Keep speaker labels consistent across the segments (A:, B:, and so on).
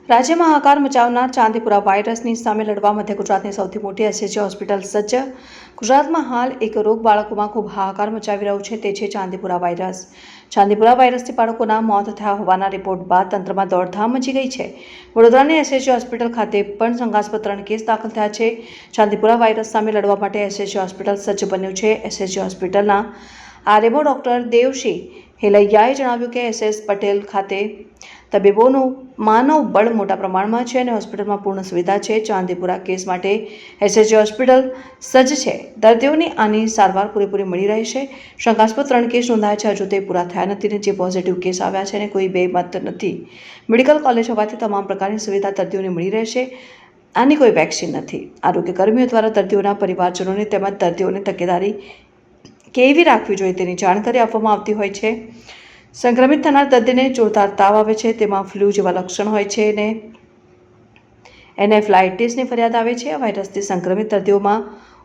A: રાજ્યમાં હાહાકાર મચાવનાર ચાંદીપુરા વાયરસની સામે લડવા મધ્ય ગુજરાતની સૌથી મોટી એસએચજી હોસ્પિટલ સજ્જ. ગુજરાતમાં હાલ એક રોગ બાળકોમાં ખૂબ હાહાકાર મચાવી રહ્યો છે, તે છે ચાંદીપુરા વાયરસ. ચાંદીપુરા વાયરસથી બાળકોના મોત થયા હોવાના રિપોર્ટ બાદ તંત્રમાં દોડધામ મચી ગઈ છે. વડોદરાની એસએચજી હોસ્પિટલ ખાતે પણ શંકાસ્પદ 3 કેસ દાખલ થયા છે. ચાંદીપુરા વાયરસ સામે લડવા માટે એસએચજી હોસ્પિટલ સજ્જ બન્યું છે. એસએચજી હોસ્પિટલના આરએમઓ ડોક્ટર દેવશી હેલૈયાએ જણાવ્યું કે એસએસ પટેલ ખાતે તબીબોનું માનવ બળ મોટા પ્રમાણમાં છે અને હોસ્પિટલમાં પૂર્ણ સુવિધા છે. ચાંદીપુરા કેસ માટે એસએચજી હોસ્પિટલ સજ્જ છે. દર્દીઓની આની સારવાર પૂરેપૂરી મળી રહે છે. શંકાસ્પદ 3 કેસ નોંધાયા છે. હજુ તે પૂરા થયા નથી અને જે પોઝિટિવ કેસ આવ્યા છે અને કોઈ બેમત નથી. મેડિકલ કોલેજ હોવાથી તમામ પ્રકારની સુવિધા દર્દીઓને મળી રહેશે. આની કોઈ વેક્સિન નથી. આરોગ્ય કર્મીઓ દ્વારા દર્દીઓના પરિવારજનોને તેમજ દર્દીઓને તકેદારી કેવી રાખવી જોઈએ તેની જાણકારી આપવામાં આવતી હોય છે. સંક્રમિત થનાર દર્દીને જોરદાર તાવ આવે છે, તેમાં ફ્લૂ જેવા લક્ષણ હોય છે અને એનેફ્લાઇટિસની ફરિયાદ આવે છે. આ વાયરસથી સંક્રમિત દર્દીઓમાં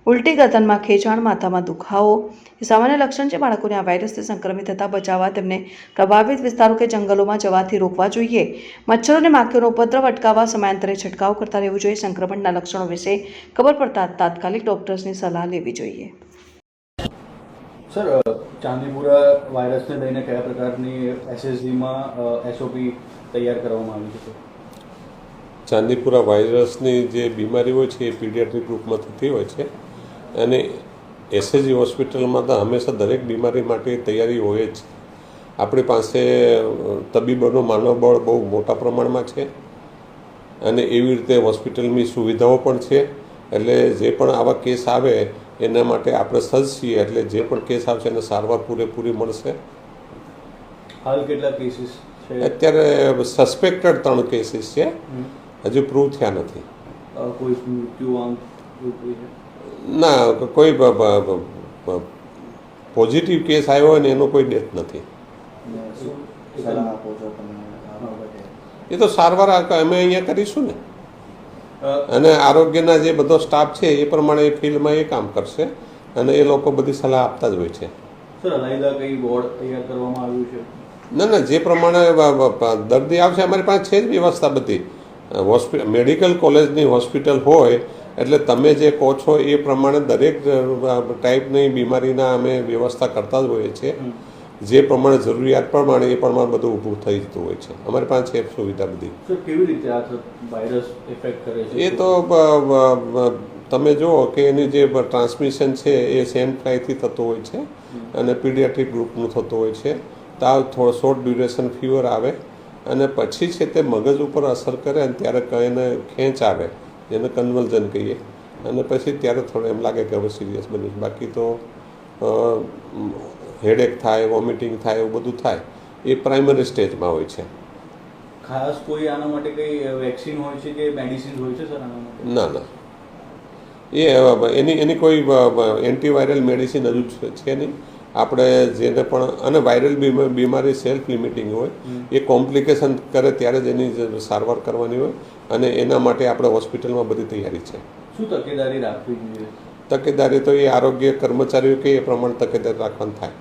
A: ઉલટી, ગરદનમાં ખેંચાણ, માથામાં દુખાવો એ સામાન્ય લક્ષણ છે. બાળકોને આ વાયરસથી સંક્રમિત થતા બચાવવા તેમને પ્રભાવિત વિસ્તારો કે જંગલોમાં જવાથી રોકવા જોઈએ. મચ્છરો અને માખીઓનો ઉપદ્રવ અટકાવવા સમયાંતરે છંટકાવ કરતા રહેવું જોઈએ. સંક્રમણના લક્ષણો વિશે ખબર પડતા તાત્કાલિક ડોક્ટર્સની સલાહ લેવી જોઈએ.
B: સર, ચાંદીપુરા વાયરસને લઈને કયા પ્રકારની એસએસજીમાં એસઓપી તૈયાર કરવામાં આવી છે?
C: ચાંદીપુરા વાયરસની જે બીમારી હોય છે એ પીડિયાટ્રિક ગ્રુપમાં થતી હોય છે અને એસએચજી હોસ્પિટલમાં તો હંમેશા દરેક બીમારી માટે તૈયારી હોય જ. આપણી પાસે તબીબોનું માનવબળ બહુ મોટા પ્રમાણમાં છે અને એવી રીતે હોસ્પિટલની સુવિધાઓ પણ છે. એટલે જે પણ આવા કેસ આવે એના માટે આપણે સજ્જ છીએ. એટલે જે પણ કેસ આવશે એને સારવાર પૂરેપૂરી મળશે.
B: હાલ કેટલા કેસીસ છે?
C: અત્યારે સસ્પેક્ટેડ 3 કેસીસ છે, હજુ પ્રૂવ થયા નથી.
B: કોઈ મૃત્યુઆંક
C: ના, કોઈ પોઝિટિવ કેસ આવ્યો હોય ને એનો કોઈ ડેથ નથી. એ તો સારવાર અમે અહીંયા કરીશું ને, અને આરોગ્યના જે બધો સ્ટાફ છે એ પ્રમાણે એ ફિલ્ડમાં એ કામ કરશે અને એ લોકો બધી સલાહ આપતા જ હોય છે.
B: સર, અલાયદા કઈ વોર્ડ તૈયાર કરવામાં આવ્યું છે?
C: ના, જે પ્રમાણે દર્દી આવશે અમારી પાસે છે જ વ્યવસ્થા બધી. મેડિકલ કોલેજની હોસ્પિટલ હોય એટલે તમે જે કહો છો એ પ્રમાણે દરેક ટાઈપની બીમારીના અમે વ્યવસ્થા કરતા જ હોઈએ છીએ. જે પ્રમાણે જરૂરિયાત પ્રમાણે એ પ્રમાણે બધું ઊભું થઈ જતું હોય છે. અમારી પાસે છે સુવિધા બધી.
B: સર, કેવી રીતે આ વાયરસ ઇફેક્ટ કરે છે?
C: એ તો તમે જુઓ કે એની જે ટ્રાન્સમિશન છે એ સેન્ડ ફ્લાયથી થતું હોય છે અને પીડિયાટ્રિક ગ્રુપનું થતું હોય છે. તાવ, થોડો શોર્ટ ડ્યુરેશન ફીવર આવે અને પછી છે તે મગજ ઉપર અસર કરે અને ત્યારે એને ખેંચ આવે, જેને કન્વલ્ઝન કહીએ, અને પછી ત્યારે થોડું એમ લાગે કે હવે સિરિયસ બન્યું. બાકી તો હેડેક થાય, વોમિટિંગ થાય, એવું બધું થાય એ પ્રાઇમરી સ્ટેજમાં હોય છે.
B: ખાસ કોઈ આના માટે કઈ વેક્સિન હોય છે કે મેડિસિન હોય છે સર આના માટે?
C: ના, એની કોઈ એન્ટીવાયરલ મેડિસિન હજુ છે નહીં. આપણે જેને પણ, અને વાયરલ બીમારી સેલ્ફ લિમિટિંગ હોય, એ કોમ્પ્લિકેશન કરે ત્યારે જ એની સારવાર કરવાની હોય અને એના માટે આપણે હોસ્પિટલમાં બધી તૈયારી છે.
B: શું તકેદારી રાખવી જોઈએ?
C: તકેદારી તો એ આરોગ્ય કર્મચારીઓ કે એ પ્રમાણે તકેદારી રાખવાનું થાય.